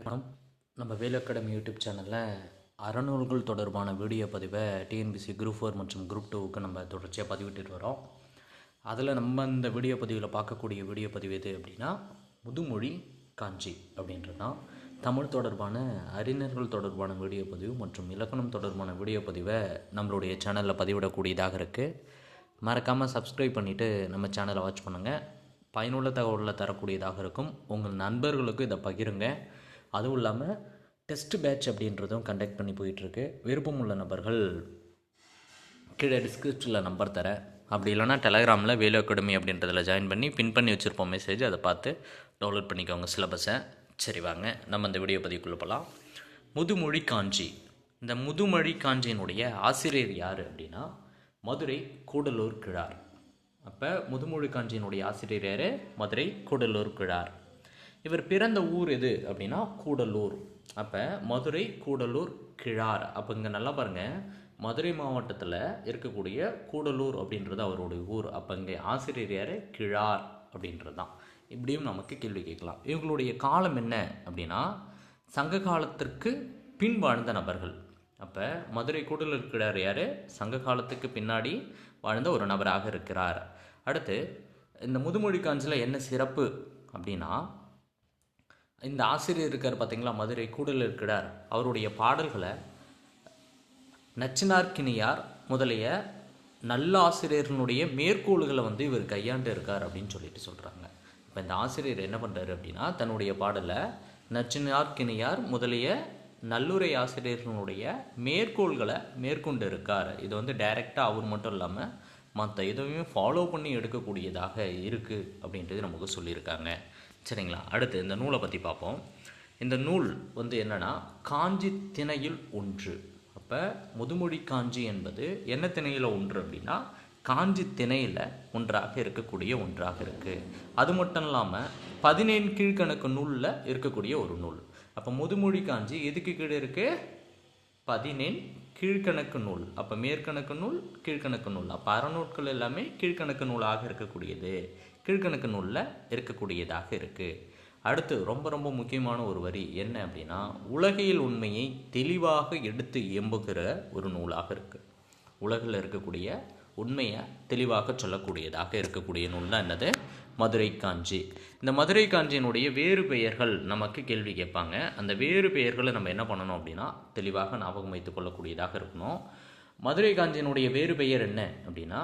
வணக்கம். நம்ம வேல் academy YouTube சேனலில் அறநூல்கள் தொடர்பான வீடியோ பதிவை டிஎன்பிசி குரூப் 4 மற்றும் குரூப் 2க்கு நம்ம தொடர்ச்சியாக பதிவிட்டு வரோம். அதில் நம்ம இந்த வீடியோ பதிவில் பார்க்கக்கூடிய வீடியோ பதிவு எது அப்படின்னா முதுமொழி காஞ்சி அப்படின்றது தான். தமிழ் தொடர்பான அறிஞர்கள் தொடர்பான வீடியோ பதிவு மற்றும் இலக்கணம் தொடர்பான வீடியோ பதிவை நம்மளுடைய சேனலில் பதிவிடக்கூடியதாக இருக்குது. மறக்காமல் சப்ஸ்கிரைப் பண்ணிவிட்டு நம்ம சேனலை வாட்ச் பண்ணுங்கள். பயனுள்ள தகவல்களை தரக்கூடியதாக இருக்கும். உங்கள் நண்பர்களுக்கு இதை பகிருங்க. அதுவும் இல்லாமல் டெஸ்ட் பேட்ச் அப்படின்றதும் கண்டக்ட் பண்ணி போயிட்டுருக்கு. விருப்பமுள்ள நபர்கள் கீழே டிஸ்கிரிப்ஷனில் நம்பர் தரேன். அப்படி இல்லைனா டெலகிராமில் வேல் அகாடமி அப்படின்றதில் ஜாயின் பண்ணி பின் பண்ணி வச்சுருப்போம் மெசேஜ், அதை பார்த்து டவுன்லோட் பண்ணிக்கோங்க சிலபஸை. சரி வாங்க நம்ம இந்த வீடியோ பதிவுக்குள்ளே போகலாம். முதுமொழி காஞ்சி. இந்த முதுமொழி காஞ்சியினுடைய ஆசிரியர் யார் அப்படின்னா மதுரை கூடலூர் கிழார். அப்போ முதுமொழி காஞ்சியினுடைய ஆசிரியர் யார்? மதுரை கூடலூர் கிழார். இவர் பிறந்த ஊர் எது அப்படின்னா கூடலூர். அப்போ மதுரை கூடலூர் கிழார். அப்போ இங்கே நல்லா பாருங்கள், மதுரை மாவட்டத்தில் இருக்கக்கூடிய கூடலூர் அப்படின்றது அவருடைய ஊர். அப்போ இங்கே ஆசிரியர் யார்? கிழார் அப்படின்றது தான். இப்படியும் நமக்கு கேள்வி கேட்கலாம். இவங்களுடைய காலம் என்ன அப்படின்னா சங்க காலத்திற்கு பின் வாழ்ந்த நபர்கள். அப்போ மதுரை கூடலூர் கிழார் யார்? சங்க காலத்துக்கு பின்னாடி வாழ்ந்த ஒரு நபராக இருக்கிறார். அடுத்து இந்த முதுமொழி காஞ்சியில் என்ன சிறப்பு அப்படின்னா இந்த ஆசிரியர் இருக்கார் பார்த்தீங்களா, மதுரை கூடலூர் கிழார். அவருடைய பாடல்களை நச்சினார்க்கினியார் முதலிய நல்ல ஆசிரியர்களுடைய மேற்கோள்களை இவர் கையாண்டு இருக்கார் அப்படின்னு சொல்லிட்டு சொல்கிறாங்க. இப்போ இந்த ஆசிரியர் என்ன பண்ணுறாரு அப்படின்னா தன்னுடைய பாடலை நச்சினார்க்கினியார் முதலிய நல்லுரை ஆசிரியர்களுடைய மேற்கோள்களை மேற்கொண்டு இருக்கார். இது டைரெக்டாக அவர் மட்டும் இல்லாமல் மற்ற எதுவும் ஃபாலோ பண்ணி எடுக்கக்கூடியதாக இருக்குது அப்படின்றது நமக்கு சொல்லியிருக்காங்க. சரிங்களா? அடுத்து இந்த நூலை பற்றி பார்ப்போம். இந்த நூல் என்னென்னா காஞ்சி திணையில் ஒன்று. அப்போ முதுமொழி காஞ்சி என்பது என்ன திணையில் ஒன்று அப்படின்னா காஞ்சி திணையில் ஒன்றாக இருக்கக்கூடிய ஒன்றாக இருக்குது. அது மட்டும் இல்லாமல் 17 கீழ்கணக்கு நூலில் இருக்கக்கூடிய ஒரு நூல். அப்போ முதுமொழி காஞ்சி எதுக்கு கீழே இருக்குது? 17 கீழ்கணக்கு நூல். அப்போ மேற்கணக்கு நூல், கீழ்கணக்கு நூல். அப்போ அறநூட்கள் எல்லாமே கீழ்கணக்கு நூலாக இருக்கக்கூடியது, கீழ்கணக்கு நூலில் இருக்கக்கூடியதாக இருக்குது. அடுத்து ரொம்ப ரொம்ப முக்கியமான ஒரு வரி என்ன அப்படின்னா உலகியல் உண்மையை தெளிவாக எடுத்து எம்புகிற ஒரு நூலாக இருக்குது. உலகில் இருக்கக்கூடிய உண்மையை தெளிவாக சொல்லக்கூடியதாக இருக்கக்கூடிய நூல் தான் என்னது? மதுரை காஞ்சி. இந்த மதுரை காஞ்சியினுடைய வேறு பெயர்கள் நமக்கு கேள்வி கேட்பாங்க. அந்த வேறு பெயர்களை நம்ம என்ன பண்ணணும் அப்படின்னா தெளிவாக ஞாபகம் வைத்துக் கொள்ளக்கூடியதாக இருக்கணும். மதுரை காஞ்சியினுடைய வேறு பெயர் என்ன அப்படின்னா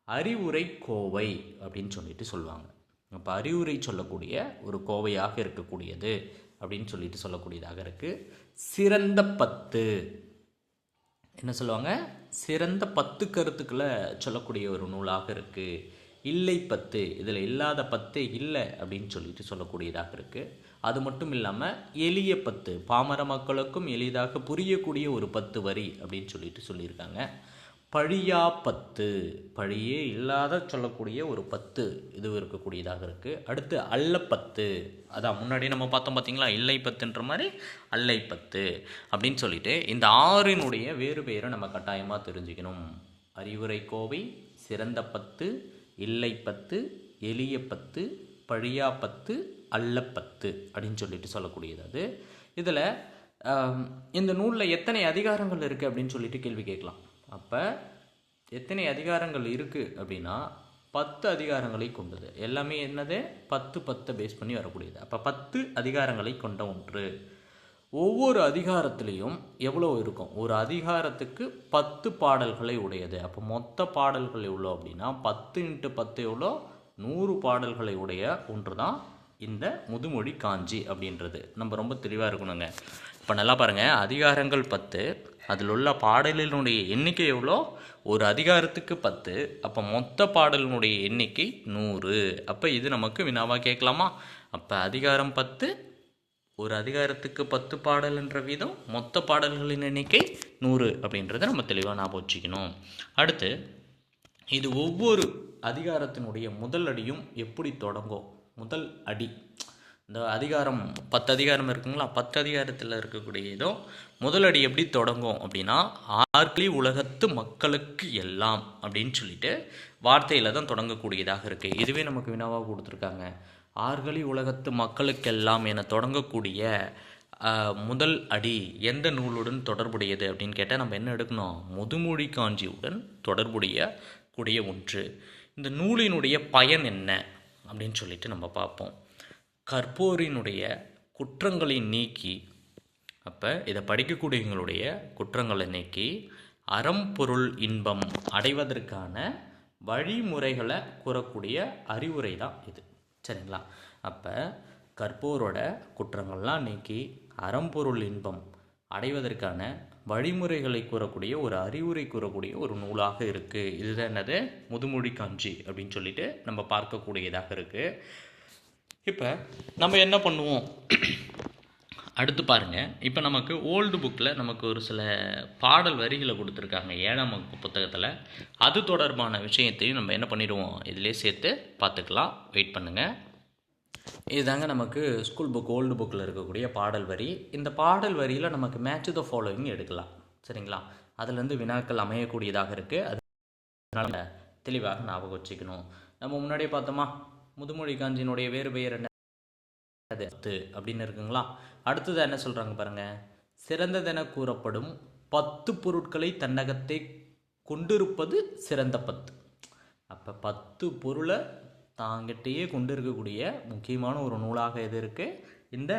அறிவுரை கோவை அப்படின்னு சொல்லிட்டு சொல்லுவாங்க. அப்போ அறிவுரை சொல்லக்கூடிய ஒரு கோவையாக இருக்கக்கூடியது அப்படின்னு சொல்லிட்டு சொல்லக்கூடியதாக இருக்குது. சிறந்த 10 என்ன சொல்லுவாங்க? சிறந்த 10 கருத்துக்களை சொல்லக்கூடிய ஒரு நூலாக இருக்குது. இல்லை 10, இதில் இல்லாத 10 இல்லை அப்படின்னு சொல்லிட்டு சொல்லக்கூடியதாக இருக்குது. அது மட்டும் இல்லாமல் எளிய 10, பாமர மக்களுக்கும் எளிதாக புரியக்கூடிய ஒரு 10 வரி அப்படின்னு சொல்லிட்டு சொல்லியிருக்காங்க. பழியா 10, பழியே இல்லாத சொல்லக்கூடிய ஒரு 10 இது இருக்கக்கூடியதாக இருக்குது. அடுத்து அல்ல 10, அதான் முன்னாடி நம்ம பார்த்தோம் பார்த்தீங்களா, இல்லை 10ன்ற மாதிரி அல்லை 10 அப்படின்னு சொல்லிட்டு இந்த 6னுடைய வேறு பெயரை நம்ம கட்டாயமாக தெரிஞ்சுக்கணும். அறிவுரை கோவை, சிறந்த 10, இல்லை 10, எளிய 10, பழியா 10, அல்ல 10 அப்படின்னு சொல்லிட்டு சொல்லக்கூடியது. அது இதில் இந்த நூலில் எத்தனை அதிகாரங்கள் இருக்குது அப்படின்னு சொல்லிட்டு கேள்வி கேட்கலாம். அப்போ எத்தனை அதிகாரங்கள் இருக்குது அப்படின்னா 10 அதிகாரங்களை கொண்டது. எல்லாமே என்னது? 10 பேஸ் பண்ணி வரக்கூடியது. அப்போ 10 அதிகாரங்களை கொண்ட ஒன்று. ஒவ்வொரு அதிகாரத்துலேயும் எவ்வளோ இருக்கும்? ஒரு அதிகாரத்துக்கு 10 பாடல்களை உடையது. அப்போ மொத்த பாடல்கள் எவ்வளோ அப்படின்னா 10 × 10 எவ்வளோ? 100 பாடல்களை உடைய ஒன்று தான் இந்த முதுமொழி காஞ்சி அப்படின்றது. நம்ம ரொம்ப தெளிவாக இருக்கணுங்க. இப்போ நல்லா பாருங்கள், அதிகாரங்கள் 10, அதில் உள்ள பாடலினுடைய எண்ணிக்கை எவ்வளோ? ஒரு அதிகாரத்துக்கு 10. அப்போ மொத்த பாடலினுடைய எண்ணிக்கை 100. அப்போ இது நமக்கு வினாவாக கேட்கலாமா? அப்போ அதிகாரம் 10, ஒரு அதிகாரத்துக்கு 10 பாடல் என்ற வீதம், மொத்த பாடல்களின் எண்ணிக்கை 100 அப்படின்றத நம்ம தெளிவாக ஞாபகம் வச்சுக்கணும். அடுத்து இது ஒவ்வொரு அதிகாரத்தினுடைய முதல் அடியும் எப்படி தொடங்கும்? முதல் அடி இந்த அதிகாரம் 10 அதிகாரம் இருக்குங்களா, 10 அதிகாரத்தில் இருக்கக்கூடிய இதோ முதல் அடி எப்படி தொடங்கும் அப்படின்னா ஆர்களி உலகத்து மக்களுக்கு எல்லாம் அப்படின்னு சொல்லிட்டு வார்த்தையில் தான் தொடங்கக்கூடியதாக இருக்குது. இதுவே நமக்கு வினாவாக கொடுத்துருக்காங்க. ஆர்களி உலகத்து மக்களுக்கெல்லாம் என தொடங்கக்கூடிய முதல் அடி எந்த நூலுடன் தொடர்புடையது அப்படின்னு கேட்டால் நம்ம என்ன எடுக்கணும்? முதுமொழி காஞ்சியுடன் தொடர்புடைய கூடிய ஒன்று. இந்த நூலினுடைய பயன் என்ன அப்படின்னு சொல்லிட்டு நம்ம பார்ப்போம். கற்போரினுடைய குற்றங்களை நீக்கி, அப்போ இதை படிக்கக்கூடியவங்களுடைய குற்றங்களை நீக்கி அறம் பொருள் இன்பம் அடைவதற்கான வழிமுறைகளை கூறக்கூடிய அறிவுரை தான் இது. சரிங்களா? அப்போ கற்போரோட குற்றங்கள்லாம் நீக்கி அறம்பொருள் இன்பம் அடைவதற்கான வழிமுறைகளை கூறக்கூடிய ஒரு அறிவுரை கூறக்கூடிய ஒரு நூலாக இருக்குது. இதுதான் என்னது? முதுமொழி காஞ்சி அப்படின்னு சொல்லிட்டு நம்ம பார்க்கக்கூடியதாக இருக்குது. இப்போ நம்ம என்ன பண்ணுவோம்? அடுத்து பாருங்கள், இப்போ நமக்கு ஓல்டு புக்கில் நமக்கு ஒரு சில பாடல் வரிகளை கொடுத்துருக்காங்க 7ஆம் வகுப்பு புத்தகத்தில். அது தொடர்பான விஷயத்தையும் நம்ம என்ன பண்ணிடுவோம், இதிலே சேர்த்து பார்த்துக்கலாம். வெயிட் பண்ணுங்கள். இதுதாங்க நமக்கு ஸ்கூல் புக் ஓல்டு புக்கில் இருக்கக்கூடிய பாடல் வரி. இந்த பாடல் வரியில் நமக்கு மேட்ச் த ஃபாலோவிங் எடுக்கலாம். சரிங்களா? அதுலேருந்து வினாக்கள் அமையக்கூடியதாக இருக்குது. அதனால் தெளிவாக ஞாபகம் வச்சுக்கணும். நம்ம முன்னாடியே பார்த்தோமா, முதுமொழி காஞ்சியினுடைய வேறு பெயர் என்ன அப்படின்னு இருக்குங்களா? அடுத்தது என்ன சொல்கிறாங்க பாருங்கள். சிறந்ததென கூறப்படும் 10 பொருட்களை தன்னகத்தை கொண்டிருப்பது சிறந்த 10. அப்போ 10 பொருளை தாங்கிட்டேயே கொண்டு இருக்கக்கூடிய முக்கியமான ஒரு நூலாக எது இருக்குது? இந்த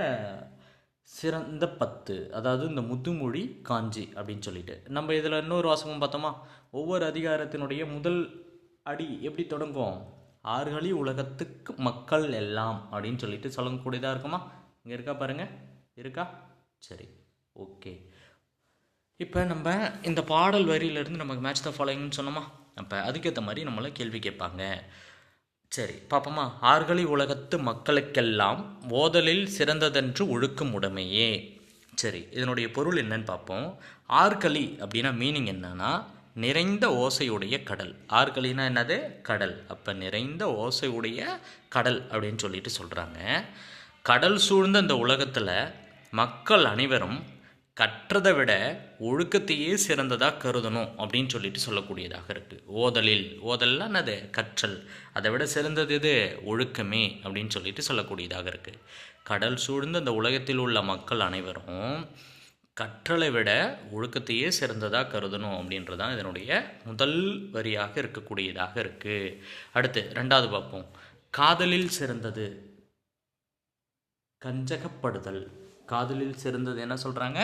சிறந்த 10, அதாவது இந்த முதுமொழி காஞ்சி அப்படின்னு சொல்லிட்டு. நம்ம இதில் இன்னொரு வாசகம் பார்த்தோமா, ஒவ்வொரு அதிகாரத்தினுடைய முதல் அடி எப்படி தொடங்கும்? ஆறுகளி உலகத்துக்கு மக்கள் எல்லாம் அப்படின்னு சொல்லிட்டு சொல்லக்கூடியதாக இருக்குமா? இங்கே இருக்கா பாருங்கள், இருக்கா? சரி, ஓகே. இப்போ நம்ம இந்த பாடல் வரியிலேருந்து நமக்கு மேட்ச் த ஃபாலோயிங்னு சொன்னோமா, அப்போ அதுக்கேற்ற மாதிரி நம்மளை கேள்வி கேட்பாங்க. சரி, பார்ப்போமா. ஆறுகளி உலகத்து மக்களுக்கெல்லாம் ஓதலில் சிறந்ததென்று ஒழுக்கும் உடைமையே. சரி, இதனுடைய பொருள் என்னன்னு பார்ப்போம். ஆறுகளி அப்படின்னா மீனிங் என்னன்னா நிறைந்த ஓசையுடைய கடல். ஆறுகளினா என்னது? கடல். அப்போ நிறைந்த ஓசையுடைய கடல் அப்படின்னு சொல்லிட்டு சொல்கிறாங்க. கடல் சூழ்ந்த இந்த உலகத்தில் மக்கள் அனைவரும் கற்றதை விட ஒழுக்கத்தையே சிறந்ததாக கருதணும் அப்படின்னு சொல்லிட்டு சொல்லக்கூடியதாக இருக்குது. ஓதல்லாம் என்னது? கற்றல். அதை விட சிறந்தது எது? ஒழுக்கமே அப்படின்னு சொல்லிட்டு சொல்லக்கூடியதாக இருக்குது. கடல் சூழ்ந்த இந்த உலகத்தில் உள்ள மக்கள் அனைவரும் கற்றலை விட ஒழுக்கத்தையே சிறந்ததாக கருதணும் அப்படின்றதான் இதனுடைய முதல் வரியாக இருக்கக்கூடியதாக இருக்குது. அடுத்து 2வது பார்ப்போம். காதலில் சிறந்தது கஞ்சகப்படுதல். காதலில் சிறந்தது என்ன சொல்கிறாங்க?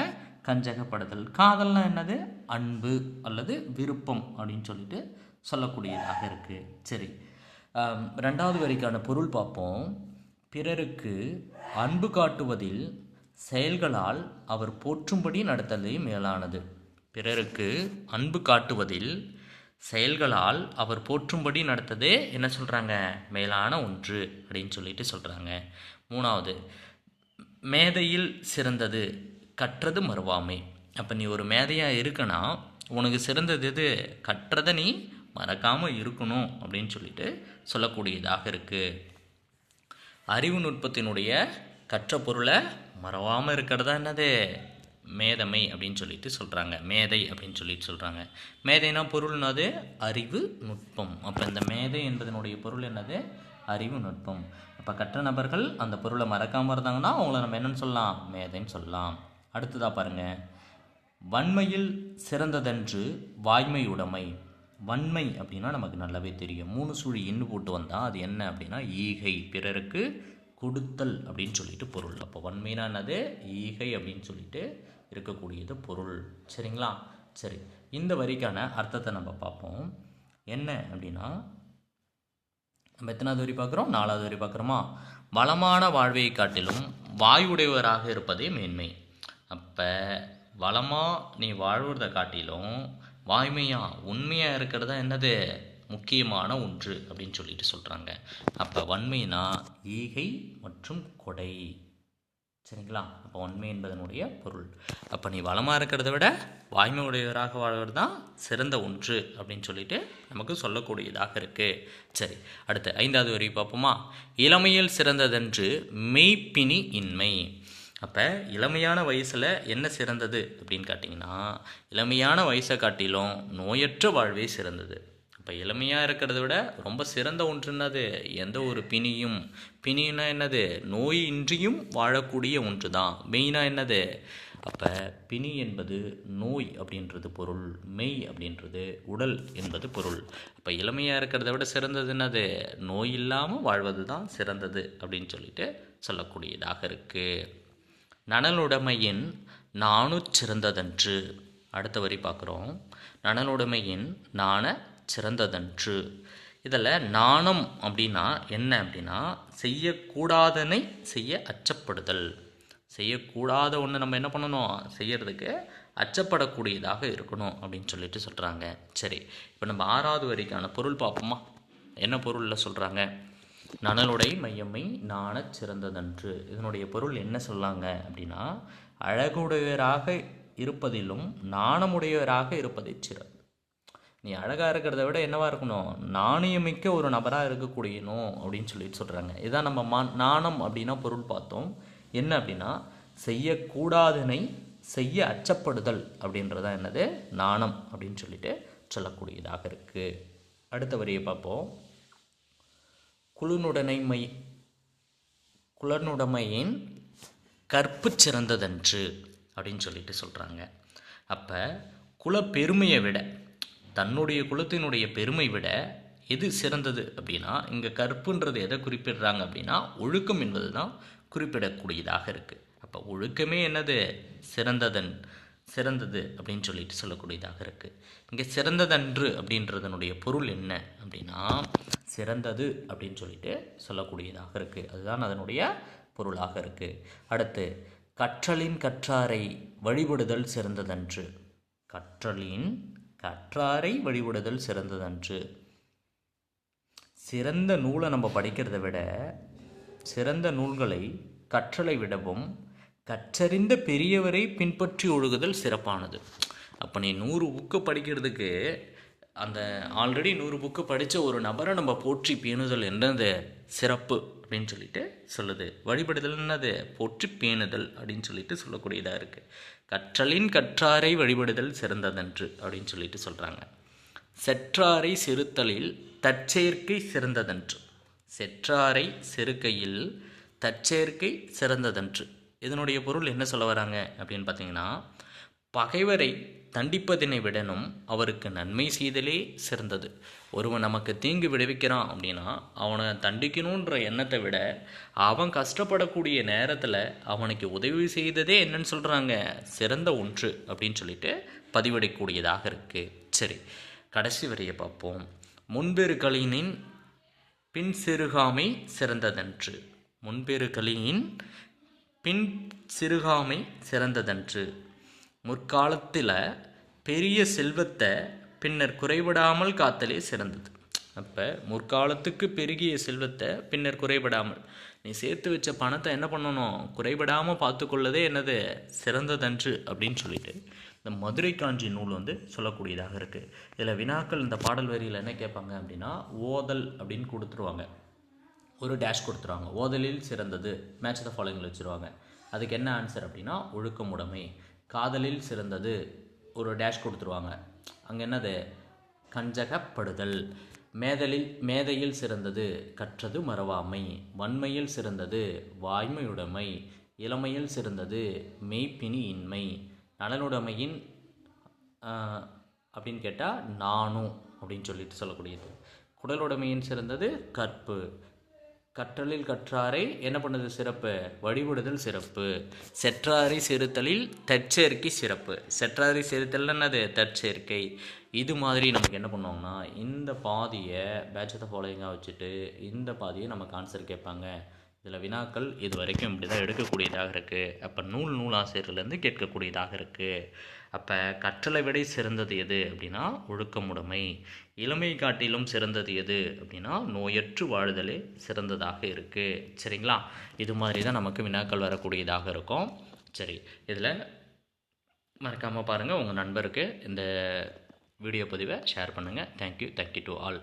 கஞ்சகப்படுதல். காதல்னா என்னது? அன்பு அல்லது விருப்பம் அப்படின்னு சொல்லிட்டு சொல்லக்கூடியதாக இருக்குது. சரி, 2வது வரிக்கான பொருள் பார்ப்போம். பிறருக்கு அன்பு காட்டுவதில் செயல்களால் அவர் போற்றும்படி நடத்தலே மேலானது. பிறருக்கு அன்பு காட்டுவதில் செயல்களால் அவர் போற்றும்படி நடத்ததே என்ன சொல்கிறாங்க? மேலான ஒன்று அப்படின்னு சொல்லிட்டு சொல்கிறாங்க. 3வது, மேதையில் சிறந்தது கற்றது மறவாமை. அப்போ நீ ஒரு மேதையாக இருக்கனா உனக்கு சிறந்தது எது? கற்றதை நீ மறக்காமல் இருக்கணும் அப்படின்னு சொல்லிட்டு சொல்லக்கூடியதாக இருக்குது. அறிவு நுட்பத்தினுடைய கற்ற பொருளை மறவாமல் இருக்கிறதா என்னது? மேதமை அப்படின்னு சொல்லிட்டு சொல்கிறாங்க. மேதை அப்படின்னு சொல்லிட்டு சொல்கிறாங்க. மேதைனா பொருள்னாது அறிவு நுட்பம். அப்போ இந்த மேதை என்பதனுடைய பொருள் என்னது? அறிவு நுட்பம். அப்போ கற்ற நபர்கள் அந்த பொருளை மறக்காமல் இருந்தாங்கன்னா அவங்கள நம்ம என்னன்னு சொல்லலாம்? மேதைன்னு சொல்லலாம். அடுத்ததாக பாருங்கள். வன்மையில் சிறந்ததென்று வாய்மை உடைமை. வன்மை அப்படின்னா நமக்கு நல்லாவே தெரியும். 3 சுழி எண்ணு போட்டு வந்தால் அது என்ன அப்படின்னா ஈகை, பிறருக்கு கொடுத்தல் அப்படின்னு சொல்லிட்டு பொருள். அப்போ வன்மைனா என்னது? ஈகை அப்படின்னு சொல்லிட்டு இருக்கக்கூடியது பொருள். சரிங்களா? சரி, இந்த வரிக்கான அர்த்தத்தை நம்ம பார்ப்போம். என்ன அப்படின்னா, நம்ம எத்தனாவது வரி பார்க்குறோம்? 4வது வரி பார்க்குறோமா? வளமான வாழ்வை காட்டிலும் வாயுடையவராக இருப்பதே மேன்மை. அப்போ வளமாக நீ வாழ்வதை காட்டிலும் வாய்மையாக உண்மையாக இருக்கிறதா என்னது? முக்கியமான ஒன்று அப்படின்னு சொல்லிட்டு சொல்கிறாங்க. அப்போ வன்மைனா ஈகை மற்றும் கொடை. சரிங்களா? அப்போ வன்மை என்பதனுடைய பொருள். அப்போ நீ வளமாக இருக்கிறத விட வாய்மை உடையவராக வாழ்வது தான் சிறந்த ஒன்று அப்படின்னு சொல்லிட்டு நமக்கு சொல்லக்கூடியதாக இருக்குது. சரி, அடுத்து 5வது வரி பார்ப்போமா? இளமையில் சிறந்ததென்று மெய்ப்பினி இன்மை. அப்போ இளமையான வயசில் என்ன சிறந்தது அப்படின்னு கேட்டிங்கன்னா இளமையான வயசை காட்டிலும் நோயற்ற வாழ்வே சிறந்தது. இப்போ இளமையாக இருக்கிறத விட ரொம்ப சிறந்த ஒன்று என்னது? எந்த ஒரு பிணின்னா என்னது? நோய் இன்றியும் வாழக்கூடிய ஒன்று தான். மெய்னா என்னது? அப்போ பிணி என்பது நோய் அப்படின்றது பொருள், மெய் அப்படின்றது உடல் என்பது பொருள். அப்போ இளமையாக இருக்கிறத விட சிறந்தது என்னது? நோய் இல்லாமல் வாழ்வது தான் சிறந்தது அப்படின்னு சொல்லிட்டு சொல்லக்கூடியதாக இருக்குது. நனலுடைமையின் நாணுச் சிறந்ததன்று. அடுத்த வரி பார்க்குறோம். நனலுடைமையின் நாண சிறந்ததன்று. இதில் நாணம் அப்படின்னா என்ன அப்படின்னா, செய்யக்கூடாதனை செய்ய அச்சப்படுதல். செய்யக்கூடாத ஒன்று நம்ம என்ன பண்ணணும்? செய்யறதுக்கு அச்சப்படக்கூடியதாக இருக்கணும் அப்படின்னு சொல்லிட்டு சொல்கிறாங்க. சரி, இப்போ நம்ம 6வது வரிக்கான பொருள் பார்ப்போமா? என்ன பொருளில் சொல்கிறாங்க? நனலுடை மையம்மை நாணச் சிறந்ததன்று. இதனுடைய பொருள் என்ன சொல்லாங்க அப்படின்னா, அழகுடையவராக இருப்பதிலும் நாணமுடையவராக இருப்பதை சிறந்த. நீ அழகாக இருக்கிறத விட என்னவாக இருக்கணும்? நாணயமிக்க ஒரு நபராக இருக்கக்கூடியணும் அப்படின்னு சொல்லிட்டு சொல்கிறாங்க. இதான் நம்ம நாணம் அப்படின்னா பொருள் பார்த்தோம். என்ன அப்படின்னா, செய்யக்கூடாதனை செய்ய அச்சப்படுதல் அப்படின்றதான் என்னது? நாணம் அப்படின்னு சொல்லிட்டு சொல்லக்கூடியதாக இருக்குது. அடுத்த வரியை பார்ப்போம். குலனுடைமையின் கற்பு சிறந்ததன்று அப்படின்னு சொல்லிட்டு சொல்கிறாங்க. அப்போ குல பெருமையை விட, தன்னுடைய குலத்தினுடைய பெருமை விட எது சிறந்தது அப்படின்னா, இங்கே கற்புன்றது எதை குறிப்பிடுறாங்க அப்படின்னா, ஒழுக்கம் என்பது தான் குறிப்பிடக்கூடியதாக இருக்குது. அப்போ ஒழுக்கமே என்னது? சிறந்தது அப்படின்னு சொல்லிட்டு சொல்லக்கூடியதாக இருக்குது. இங்கே சிறந்ததன்று அப்படின்றதனுடைய பொருள் என்ன அப்படின்னா, சிறந்தது அப்படின்னு சொல்லிட்டு சொல்லக்கூடியதாக இருக்குது. அதுதான் அதனுடைய பொருளாக இருக்குது. அடுத்து, கற்றலின் கற்றாரை வழிபடுதல் சிறந்ததன்று. கற்றலின் கற்றாரை வழிபடுதல் சிறந்ததன்று. சிறந்த நூலை நம்ம படிக்கிறத விட, சிறந்த நூல்களை கற்றலை விடவும் கற்றறிந்த பெரியவரை பின்பற்றி ஒழுகுதல் சிறப்பானது. அப்போ நீ 100 புக்கு படிக்கிறதுக்கு அந்த ஆல்ரெடி 100 புக்கு படித்த ஒரு நபரை நம்ம போற்றி பேணுதல் என்னது? சிறப்பு அப்படின்னு சொல்லிட்டு சொல்லுது. வழிபடுதல் என்னது? போற்றி பேணுதல் அப்படின்னு சொல்லிட்டு சொல்லக்கூடியதாக இருக்குது. கற்றலின் கற்றாரை வழிபடுதல் சிறந்ததன்று அப்படின்னு சொல்லிட்டு சொல்கிறாங்க. செற்றாரை செறுத்தலில் தற்செயற்கை சிறந்ததன்று. செற்றாரை செருக்கையில் தற்செயற்கை சிறந்ததன்று. இதனுடைய பொருள் என்ன சொல்ல வராங்க அப்படின்னு பார்த்தீங்கன்னா, பகைவரை தண்டிப்பதினை விடனும் அவருக்கு நன்மை செய்தலே சிறந்தது. ஒருவன் நமக்கு தீங்கு விளைவிக்கிறான் அப்படின்னா அவனை தண்டிக்கணுன்ற எண்ணத்தை விட, அவன் கஷ்டப்படக்கூடிய நேரத்தில் அவனுக்கு உதவி செய்ததே என்னன்னு சொல்கிறாங்க? சிறந்த ஒன்று அப்படின்னு சொல்லிட்டு பதிவிடக்கூடியதாக இருக்குது. சரி, கடைசி வரியை பார்ப்போம். முன்பெருக்களினின் பின் சிறுகாமை சிறந்ததன்று. முன்பெருக்களின் பின் சிறுகாமை சிறந்ததன்று. முற்காலத்தில் பெரிய செல்வத்தை பின்னர் குறைபடாமல் காத்தலே சிறந்தது. அப்போ முற்காலத்துக்கு பெருகிய செல்வத்தை பின்னர் குறைபடாமல், நீ சேர்த்து வச்ச பணத்தை என்ன பண்ணணும்? குறைபடாமல் பார்த்துக்கொள்ளதே என்னது? சிறந்ததன்று அப்படின்னு சொல்லிட்டு இந்த மதுரை காஞ்சி நூல் சொல்லக்கூடியதாக இருக்குது. இதில் வினாக்கள் இந்த பாடல் வரியில் என்ன கேட்பாங்க அப்படின்னா, ஓதல் அப்படின்னு கொடுத்துருவாங்க. ஒரு டேஷ் கொடுத்துருவாங்க. ஓதலில் சிறந்தது மேட்ச் த ஃபாலோயிங்கில் வச்சுருவாங்க. அதுக்கு என்ன ஆன்சர் அப்படின்னா, ஒழுக்கமுடைமை. காதலில் சிறந்தது ஒரு டேஷ் கொடுத்துருவாங்க. அங்கே என்னது? கஞ்சகப்படுதல். மேதையில் சிறந்தது கற்றது மறவாமை. வன்மையில் சிறந்தது வாய்மையுடைமை. இளமையில் சிறந்தது மெய்ப்பினி இன்மை. நலனுடைமையின் அப்படின்னு கேட்டால் நானும் அப்படின்னு சொல்லிட்டு சொல்லக்கூடியது. குடலுடைமையின் சிறந்தது கற்பு. கற்றலில் கற்றாரை என்ன பண்ணுது? சிறப்பு. வழிபடுதல் சிறப்பு. செற்றாரை செறுத்தலில் தற்செயற்கை சிறப்பு. செற்றாரை செறுத்தல் என்னது? தற்செயற்கை. இது மாதிரி நமக்கு என்ன பண்ணுவாங்கன்னா, இந்த பாதியை பேட்ச் ஆஃப் ஃபாலோயிங்காக வச்சுட்டு இந்த பாதியை நமக்கு ஆன்சர் கேட்பாங்க. இதில் வினாக்கள் இது வரைக்கும் இப்படி தான் எடுக்கக்கூடியதாக இருக்குது. அப்போ நூலாசிரியர்லேருந்து கேட்கக்கூடியதாக இருக்குது. அப்போ கற்றலை விட சிறந்தது எது அப்படின்னா ஒழுக்கமுடைமை. இளமை காட்டிலும் சிறந்தது எது அப்படின்னா நோயற்று வாழ்தலே சிறந்ததாக இருக்குது. சரிங்களா? இது மாதிரி தான் நமக்கு வினாக்கள் வரக்கூடியதாக இருக்கும். சரி, இதில் மறக்காமல் பாருங்கள். உங்கள் நண்பருக்கு இந்த வீடியோ பதிவை ஷேர் பண்ணுங்கள். Thank you to all.